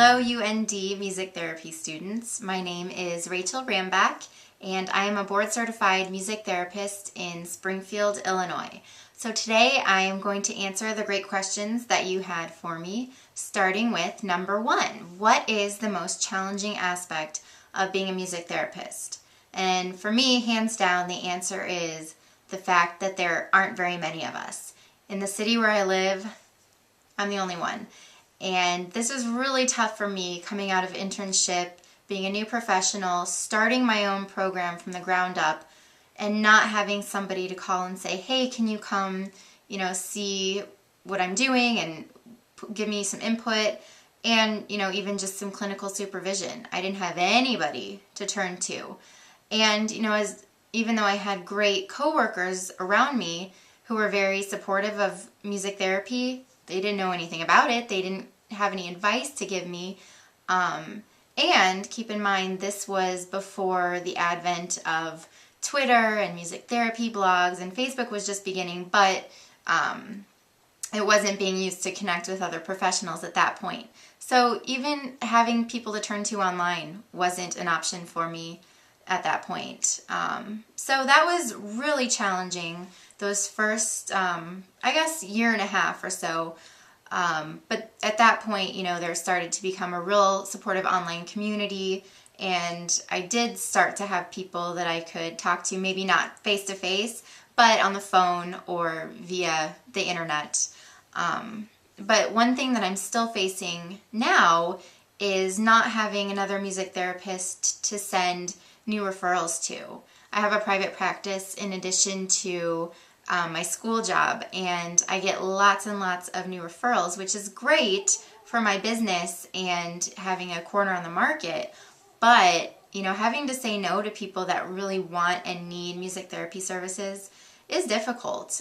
Hello UND music therapy students. My name is Rachel Ramback and I am a board certified music therapist in Springfield, Illinois. So today I am going to answer the great questions that you had for me, starting with number 1. What is the most challenging aspect of being a music therapist? And for me, hands down, the answer is the fact that there aren't very many of us. In the city where I live, I'm the only one. And this was really tough for me coming out of internship, being a new professional, starting my own program from the ground up, and not having somebody to call and say, hey, can you come, see what I'm doing and give me some input and, even just some clinical supervision. I didn't have anybody to turn to. And, even though I had great coworkers around me who were very supportive of music therapy, they didn't know anything about it. They didn't have any advice to give me. And keep in mind, this was before the advent of Twitter and music therapy blogs, and Facebook was just beginning, but it wasn't being used to connect with other professionals at that point. So even having people to turn to online wasn't an option for me at that point. So that was really challenging those first, year and a half or so. But at that point, there started to become a real supportive online community, and I did start to have people that I could talk to, maybe not face to face, but on the phone or via the internet. But one thing that I'm still facing now is not having another music therapist to send new referrals to. I have a private practice in addition to my school job, and I get lots and lots of new referrals, which is great for my business and having a corner on the market. But, having to say no to people that really want and need music therapy services is difficult.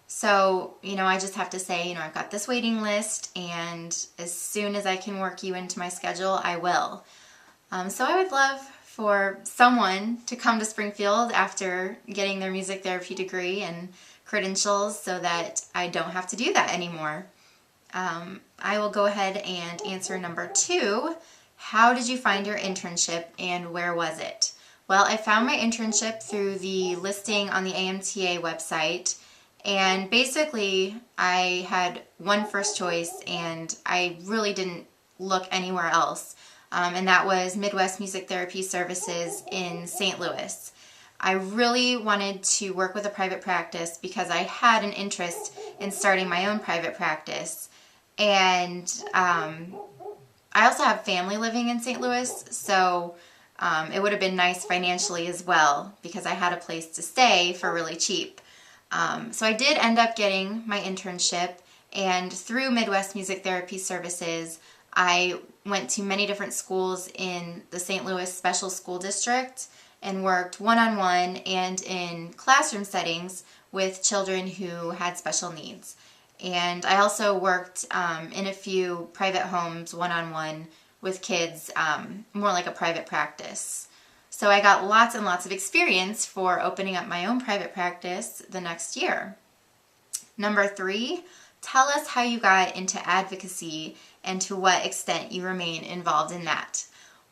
So, I just have to say, I've got this waiting list, and as soon as I can work you into my schedule, I will. So I would love for someone to come to Springfield after getting their music therapy degree and credentials so that I don't have to do that anymore. I will go ahead and answer number 2. How did you find your internship and where was it? Well, I found my internship through the listing on the AMTA website, and basically I had one first choice and I really didn't look anywhere else. And that was Midwest Music Therapy Services in St. Louis. I really wanted to work with a private practice because I had an interest in starting my own private practice. And I also have family living in St. Louis, so it would have been nice financially as well because I had a place to stay for really cheap. So I did end up getting my internship, and through Midwest Music Therapy Services, I went to many different schools in the St. Louis Special School District and worked one-on-one and in classroom settings with children who had special needs. And I also worked in a few private homes one-on-one with kids, more like a private practice. So I got lots and lots of experience for opening up my own private practice the next year. Number 3, tell us how you got into advocacy and to what extent you remain involved in that.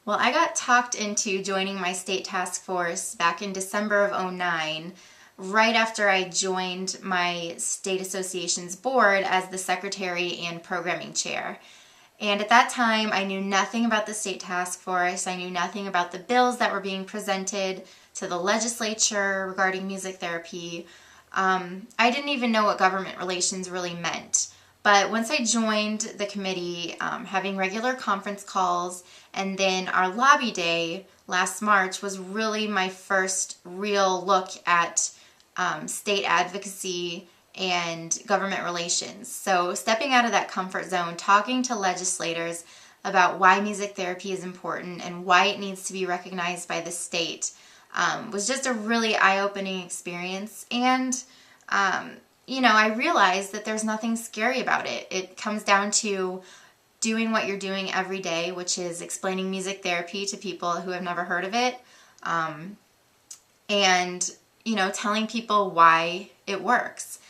Well, I got talked into joining my state task force back in December of 2009, right after I joined my state association's board as the secretary and programming chair. And at that time, I knew nothing about the state task force. I knew nothing about the bills that were being presented to the legislature regarding music therapy. I didn't even know what government relations really meant. But once I joined the committee, having regular conference calls, and then our lobby day last March was really my first real look at state advocacy and government relations. So stepping out of that comfort zone, talking to legislators about why music therapy is important and why it needs to be recognized by the state was just a really eye-opening experience. And I realized that there's nothing scary about it. It comes down to doing what you're doing every day, which is explaining music therapy to people who have never heard of it, and telling people why it works.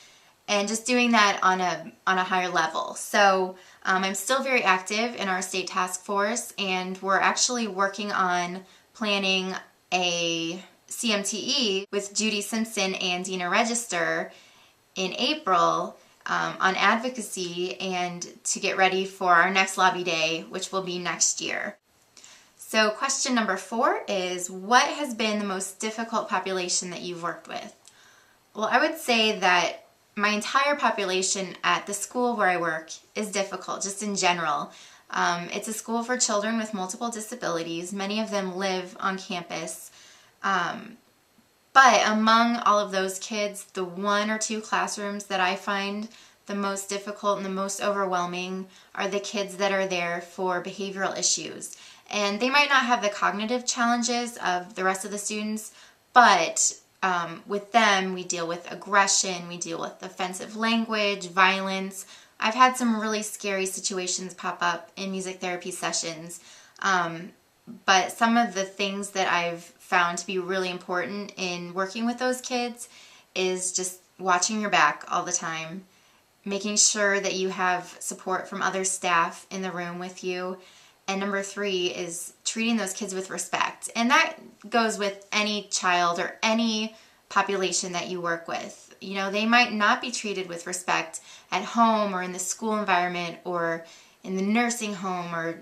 and just doing that on a higher level. So I'm still very active in our state task force, and we're actually working on planning a CMTE with Judy Simpson and Dina Register in April on advocacy, and to get ready for our next lobby day, which will be next year. So question number 4 is, what has been the most difficult population that you've worked with? Well, I would say that my entire population at the school where I work is difficult, just in general. It's a school for children with multiple disabilities. Many of them live on campus. But among all of those kids, the 1 or 2 classrooms that I find the most difficult and the most overwhelming are the kids that are there for behavioral issues. And they might not have the cognitive challenges of the rest of the students, but with them, we deal with aggression, we deal with offensive language, violence. I've had some really scary situations pop up in music therapy sessions, but some of the things that I've found to be really important in working with those kids is just watching your back all the time, making sure that you have support from other staff in the room with you. And number 3 is treating those kids with respect. And that goes with any child or any population that you work with. You know, they might not be treated with respect at home or in the school environment or in the nursing home or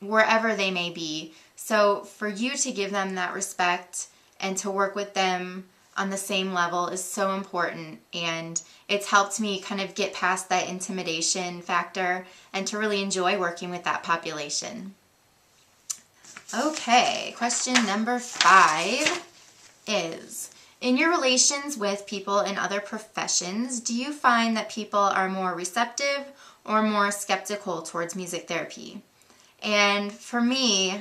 wherever they may be. So for you to give them that respect and to work with them on the same level is so important, and it's helped me kind of get past that intimidation factor and to really enjoy working with that population. Okay, question number 5 is, in your relations with people in other professions, do you find that people are more receptive or more skeptical towards music therapy? And for me,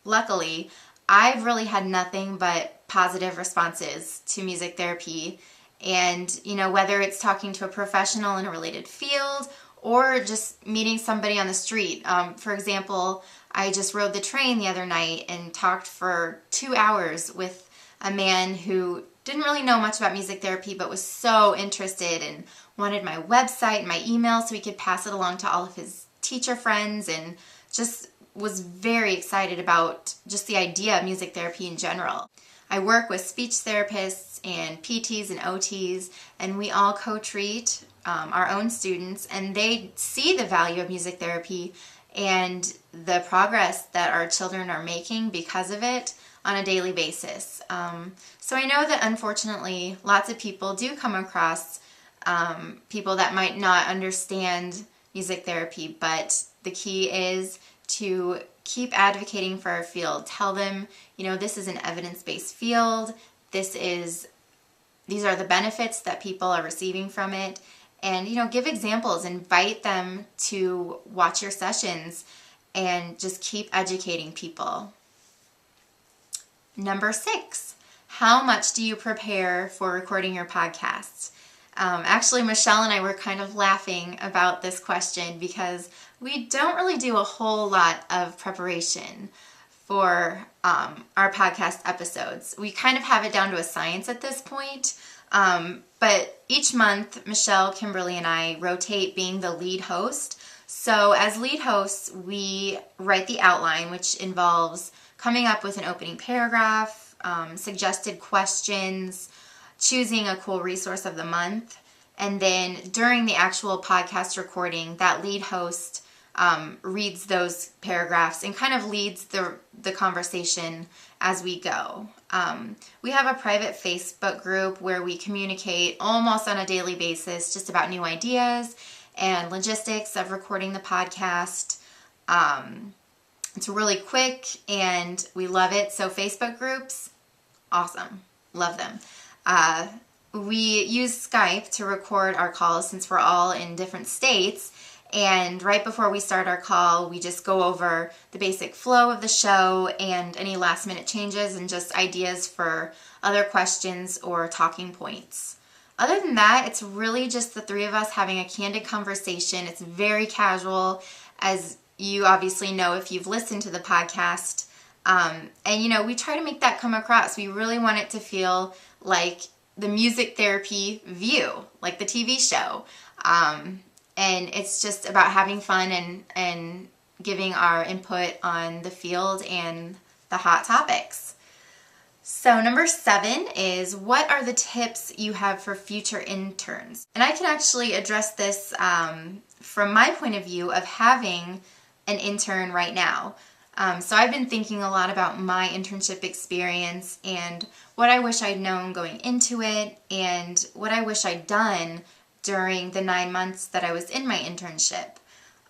luckily, I've really had nothing but positive responses to music therapy. And, you know, whether it's talking to a professional in a related field or just meeting somebody on the street. For example, I just rode the train the other night and talked for 2 hours with a man who didn't really know much about music therapy but was so interested and wanted my website and my email so he could pass it along to all of his teacher friends, and just was very excited about just the idea of music therapy in general. I work with speech therapists and PTs and OTs, and we all co-treat our own students, and they see the value of music therapy and the progress that our children are making because of it on a daily basis. So I know that unfortunately lots of people do come across people that might not understand music therapy, but the key is to keep advocating for our field. Tell them, you know, this is an evidence-based field. These are the benefits that people are receiving from it. And, you know, give examples, invite them to watch your sessions, and just keep educating people. Number 6, how much do you prepare for recording your podcasts? Actually, Michelle and I were kind of laughing about this question because we don't really do a whole lot of preparation for our podcast episodes. We kind of have it down to a science at this point. But each month, Michelle, Kimberly, and I rotate being the lead host. So as lead hosts, we write the outline, which involves coming up with an opening paragraph, suggested questions, choosing a cool resource of the month, and then during the actual podcast recording, that lead host reads those paragraphs and kind of leads the conversation as we go. We have a private Facebook group where we communicate almost on a daily basis just about new ideas and logistics of recording the podcast. It's really quick and we love it. So Facebook groups, awesome. Love them. We use Skype to record our calls since we're all in different states. And right before we start our call, we just go over the basic flow of the show and any last minute changes and just ideas for other questions or talking points. Other than that, it's really just the 3 of us having a candid conversation. It's very casual, as you obviously know if you've listened to the podcast. And, you know, we try to make that come across. We really want it to feel like the music therapy view, like the TV show. And it's just about having fun and giving our input on the field and the hot topics. So number 7 is, what are the tips you have for future interns? And I can actually address this from my point of view of having an intern right now. So I've been thinking a lot about my internship experience and what I wish I'd known going into it and what I wish I'd done during the 9 months that I was in my internship.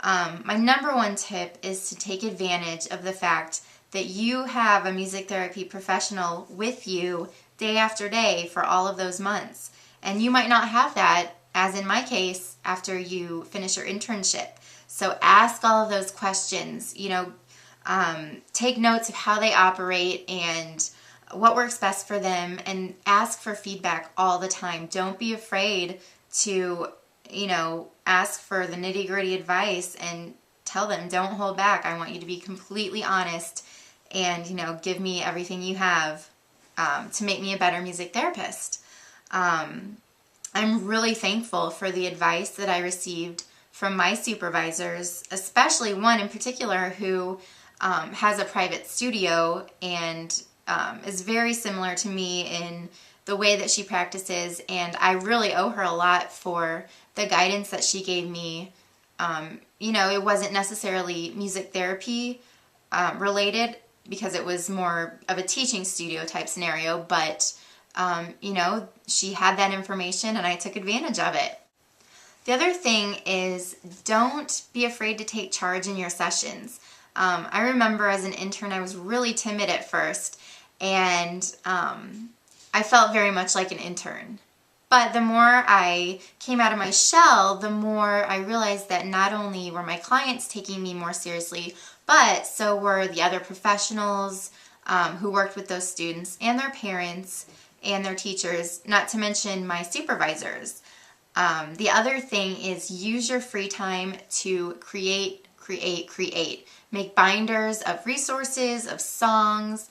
My number 1 tip is to take advantage of the fact that you have a music therapy professional with you day after day for all of those months. And you might not have that, as in my case, after you finish your internship. So ask all of those questions, take notes of how they operate and what works best for them, and ask for feedback all the time. Don't be afraid to, ask for the nitty-gritty advice and tell them, don't hold back. I want you to be completely honest and, give me everything you have to make me a better music therapist. I'm really thankful for the advice that I received from my supervisors, especially one in particular who has a private studio and is very similar to me in the way that she practices, and I really owe her a lot for the guidance that she gave me. It wasn't necessarily music therapy related because it was more of a teaching studio type scenario, but she had that information and I took advantage of it. The other thing is, don't be afraid to take charge in your sessions. I remember as an intern, I was really timid at first, and I felt very much like an intern. But the more I came out of my shell, the more I realized that not only were my clients taking me more seriously, but so were the other professionals who worked with those students and their parents and their teachers, not to mention my supervisors. The other thing is, use your free time to create. Make binders of resources, of songs.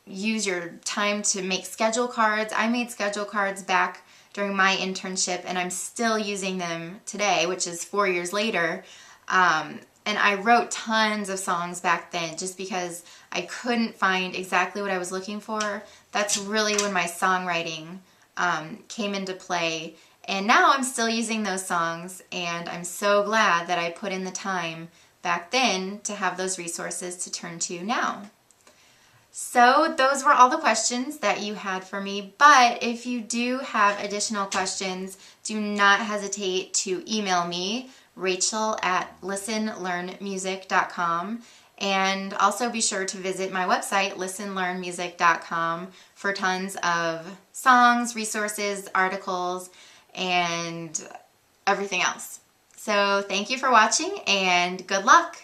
Use your time to make schedule cards. I made schedule cards back during my internship, and I'm still using them today, which is 4 years later. And I wrote tons of songs back then just because I couldn't find exactly what I was looking for. That's really when my songwriting came into play. And now I'm still using those songs, and I'm so glad that I put in the time back then to have those resources to turn to now. So those were all the questions that you had for me, but if you do have additional questions, do not hesitate to email me, rachel@listenlearnmusic.com, and also be sure to visit my website, listenlearnmusic.com, for tons of songs, resources, articles, and everything else. So thank you for watching, and good luck!